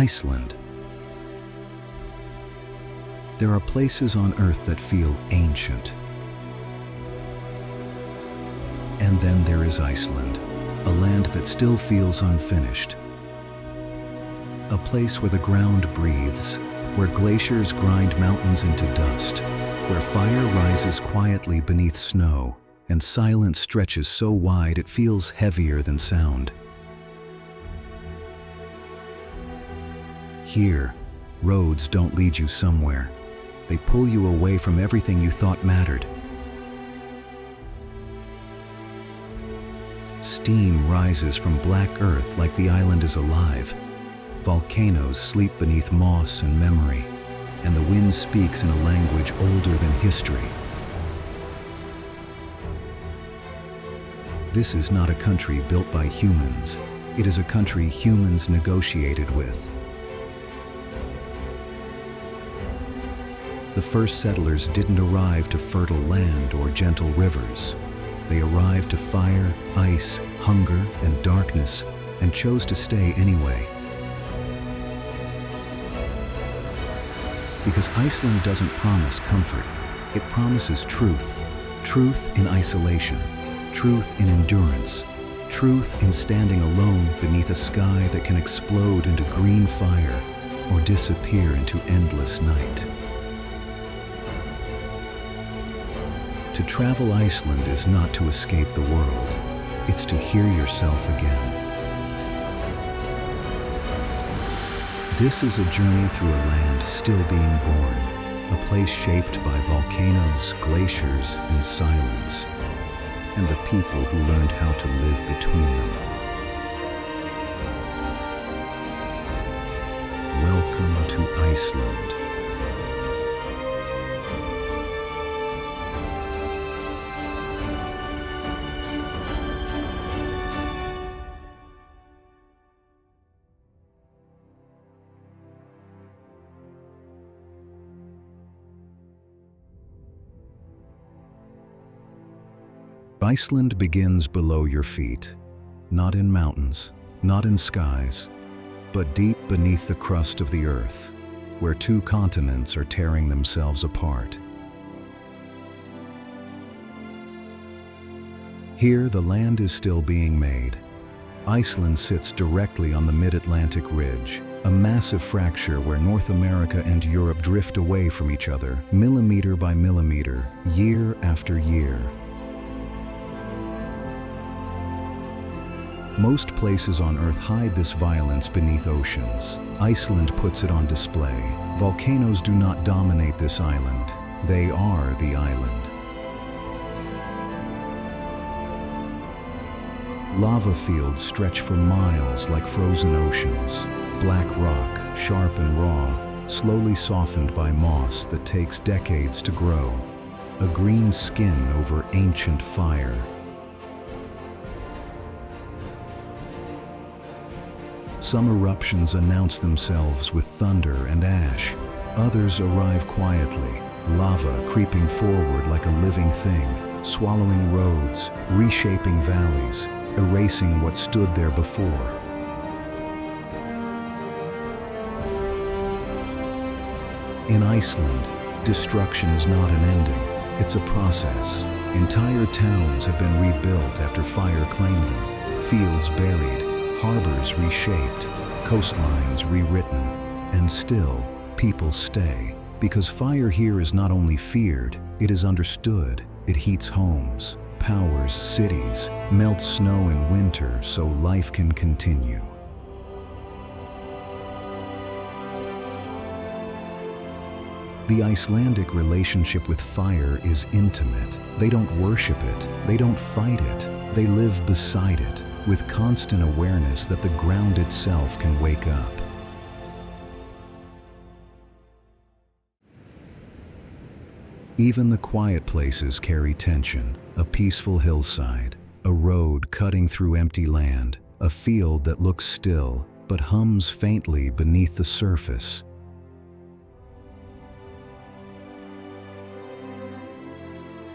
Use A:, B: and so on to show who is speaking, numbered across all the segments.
A: Iceland. There are places on Earth that feel ancient. And then there is Iceland, a land that still feels unfinished. A place where the ground breathes, where glaciers grind mountains into dust, where fire rises quietly beneath snow, and silence stretches so wide it feels heavier than sound. Here, roads don't lead you somewhere. They pull you away from everything you thought mattered. Steam rises from black earth like the island is alive. Volcanoes sleep beneath moss and memory, and the wind speaks in a language older than history. This is not a country built by humans. It is a country humans negotiated with. The first settlers didn't arrive to fertile land or gentle rivers. They arrived to fire, ice, hunger, and darkness, and chose to stay anyway. Because Iceland doesn't promise comfort, it promises truth. Truth in isolation, truth in endurance, truth in standing alone beneath a sky that can explode into green fire or disappear into endless night. To travel Iceland is not to escape the world, it's to hear yourself again. This is a journey through a land still being born, a place shaped by volcanoes, glaciers, and silence, and the people who learned how to live between them. Welcome to Iceland. Iceland begins below your feet, not in mountains, not in skies, but deep beneath the crust of the earth, where two continents are tearing themselves apart. Here, the land is still being made. Iceland sits directly on the mid-Atlantic ridge, a massive fracture where North America and Europe drift away from each other, millimeter by millimeter, year after year. Most places on Earth hide this violence beneath oceans. Iceland puts it on display. Volcanoes do not dominate this island. They are the island. Lava fields stretch for miles like frozen oceans. Black rock, sharp and raw, slowly softened by moss that takes decades to grow. A green skin over ancient fire. Some eruptions announce themselves with thunder and ash. Others arrive quietly, lava creeping forward like a living thing, swallowing roads, reshaping valleys, erasing what stood there before. In Iceland, destruction is not an ending, it's a process. Entire towns have been rebuilt after fire claimed them, fields buried, harbors reshaped, coastlines rewritten, and still, people stay. Because fire here is not only feared, it is understood. It heats homes, powers cities, melts snow in winter so life can continue. The Icelandic relationship with fire is intimate. They don't worship it, they don't fight it, they live beside it, with constant awareness that the ground itself can wake up. Even the quiet places carry tension. A peaceful hillside, a road cutting through empty land, a field that looks still but hums faintly beneath the surface.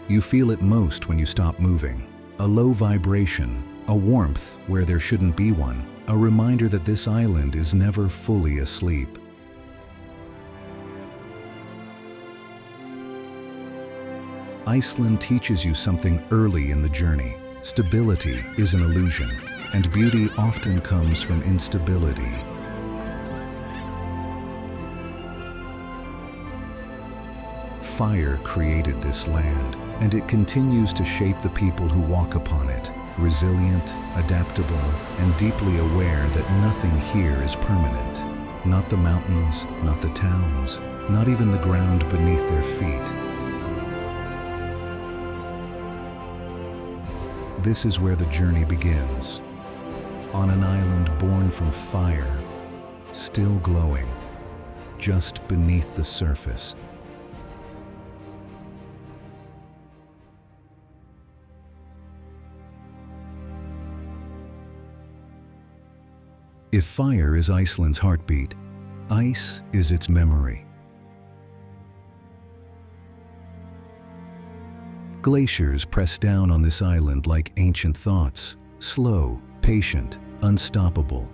A: You feel it most when you stop moving. A low vibration, a warmth where there shouldn't be one, a reminder that this island is never fully asleep. Iceland teaches you something early in the journey. Stability is an illusion, and beauty often comes from instability. Fire created this land, and it continues to shape the people who walk upon it, resilient, adaptable, and deeply aware that nothing here is permanent. Not the mountains, not the towns, not even the ground beneath their feet. This is where the journey begins, on an island born from fire, still glowing, just beneath the surface. If fire is Iceland's heartbeat, ice is its memory. Glaciers press down on this island like ancient thoughts, slow, patient, unstoppable.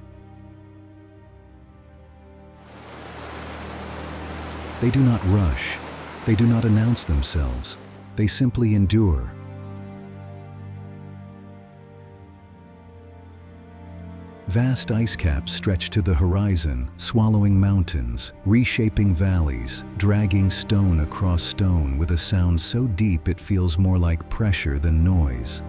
A: They do not rush, they do not announce themselves, they simply endure. Vast ice caps stretch to the horizon, swallowing mountains, reshaping valleys, dragging stone across stone with a sound so deep it feels more like pressure than noise.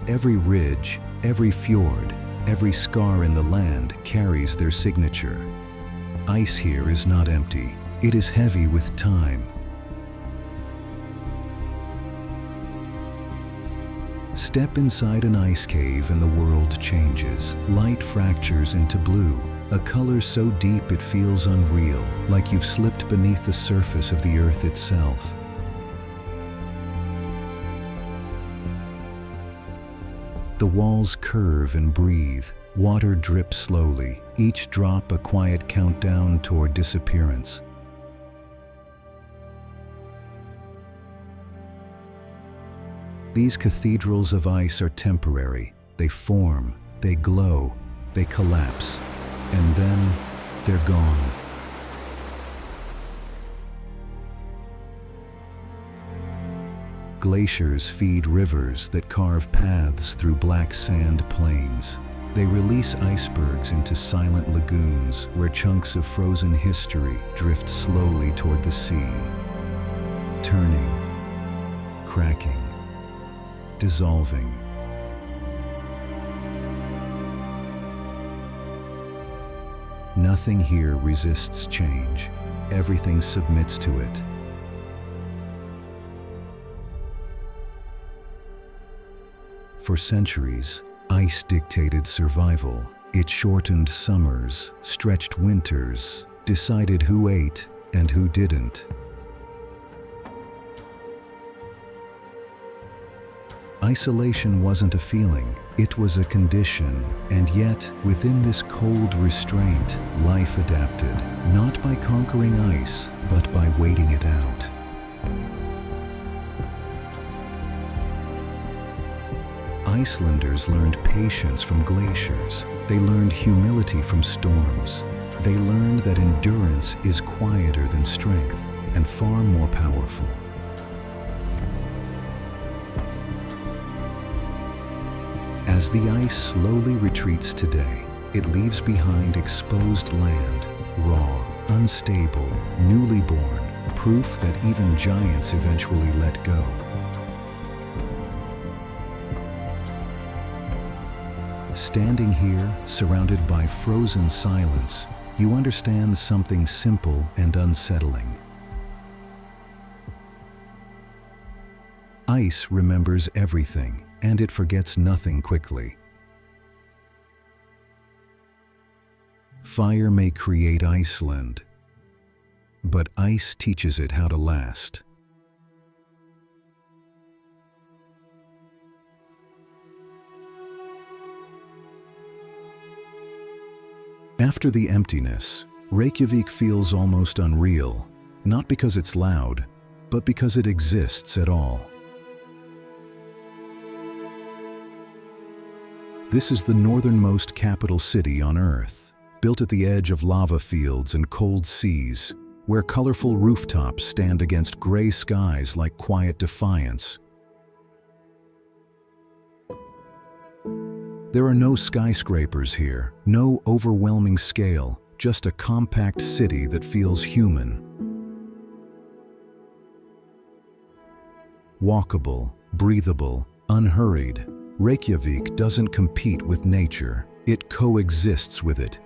A: Every ridge, every fjord, every scar in the land carries their signature. Ice here is not empty, it is heavy with time. Step inside an ice cave and the world changes. Light fractures into blue, a color so deep it feels unreal, like you've slipped beneath the surface of the earth itself. The walls curve and breathe. Water drips slowly, each drop a quiet countdown toward disappearance. These cathedrals of ice are temporary. They form, they glow, they collapse, and then they're gone. Glaciers feed rivers that carve paths through black sand plains. They release icebergs into silent lagoons where chunks of frozen history drift slowly toward the sea, turning, cracking, dissolving. Nothing here resists change. Everything submits to it. For centuries, ice dictated survival. It shortened summers, stretched winters, decided who ate and who didn't. Isolation wasn't a feeling, it was a condition, and yet, within this cold restraint, life adapted, not by conquering ice, but by waiting it out. Icelanders learned patience from glaciers. They learned humility from storms. They learned that endurance is quieter than strength and far more powerful. As the ice slowly retreats today, it leaves behind exposed land, raw, unstable, newly born, proof that even giants eventually let go. Standing here, surrounded by frozen silence, you understand something simple and unsettling. Ice remembers everything, and it forgets nothing quickly. Fire may create Iceland, but ice teaches it how to last. After the emptiness, Reykjavik feels almost unreal, not because it's loud, but because it exists at all. This is the northernmost capital city on Earth, built at the edge of lava fields and cold seas, where colorful rooftops stand against gray skies like quiet defiance. There are no skyscrapers here, no overwhelming scale, just a compact city that feels human. Walkable, breathable, unhurried, Reykjavik doesn't compete with nature, it coexists with it.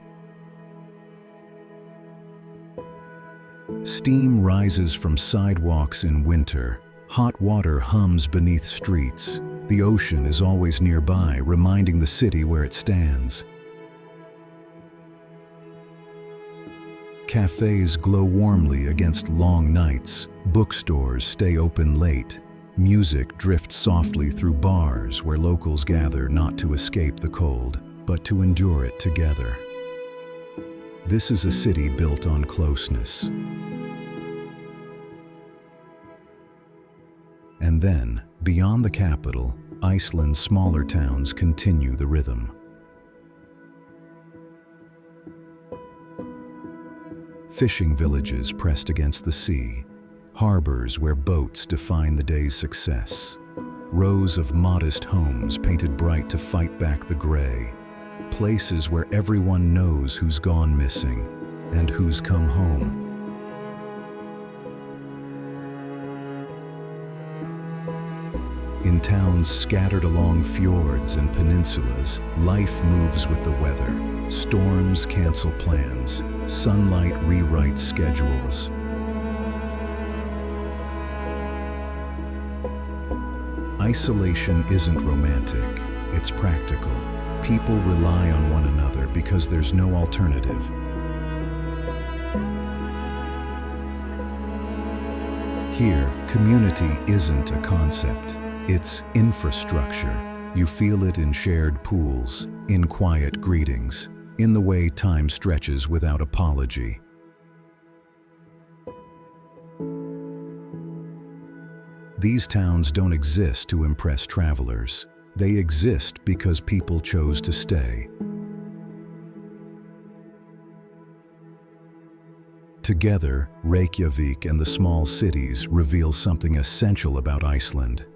A: Steam rises from sidewalks in winter, hot water hums beneath streets, the ocean is always nearby, reminding the city where it stands. Cafes glow warmly against long nights, bookstores stay open late, music drifts softly through bars where locals gather not to escape the cold, but to endure it together. This is a city built on closeness. And then, beyond the capital, Iceland's smaller towns continue the rhythm. Fishing villages pressed against the sea, harbors where boats define the day's success, rows of modest homes painted bright to fight back the gray, places where everyone knows who's gone missing and who's come home. In towns scattered along fjords and peninsulas, life moves with the weather. Storms cancel plans, sunlight rewrites schedules. Isolation isn't romantic, it's practical. People rely on one another because there's no alternative. Here, community isn't a concept, it's infrastructure. You feel it in shared pools, in quiet greetings, in the way time stretches without apology. These towns don't exist to impress travelers. They exist because people chose to stay. Together, Reykjavik and the small cities reveal something essential about Iceland.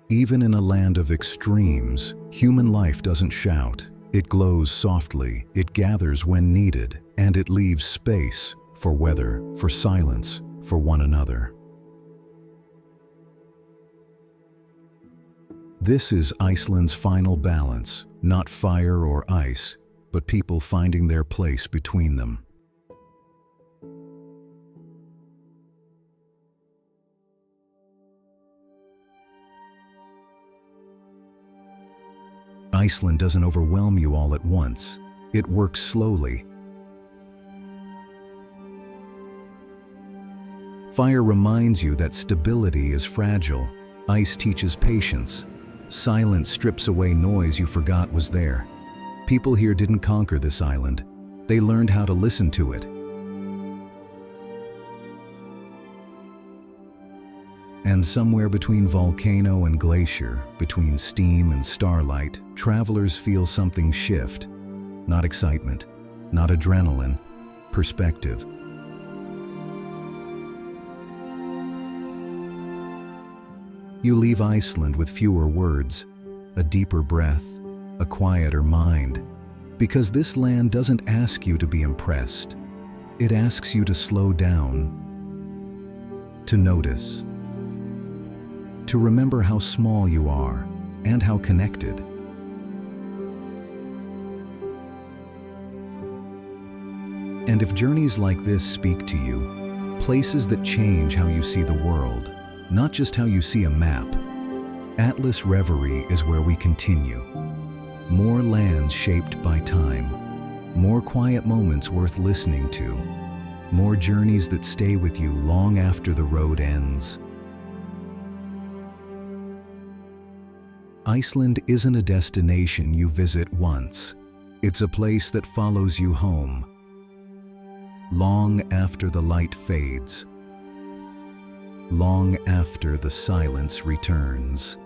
A: Even in a land of extremes, human life doesn't shout. It glows softly, it gathers when needed, and it leaves space for weather, for silence, for one another. This is Iceland's final balance, not fire or ice, but people finding their place between them. Iceland doesn't overwhelm you all at once. It works slowly. Fire reminds you that stability is fragile. Ice teaches patience. Silence strips away noise you forgot was there. People here didn't conquer this island. They learned how to listen to it. And somewhere between volcano and glacier, between steam and starlight, travelers feel something shift. Not excitement, not adrenaline, perspective. You leave Iceland with fewer words, a deeper breath, a quieter mind, because this land doesn't ask you to be impressed. It asks you to slow down, to notice, to remember how small you are and how connected. And if journeys like this speak to you, places that change how you see the world, not just how you see a map, Atlas Reverie is where we continue. More lands shaped by time, more quiet moments worth listening to, more journeys that stay with you long after the road ends. Iceland isn't a destination you visit once. It's a place that follows you home, long after the light fades, long after the silence returns.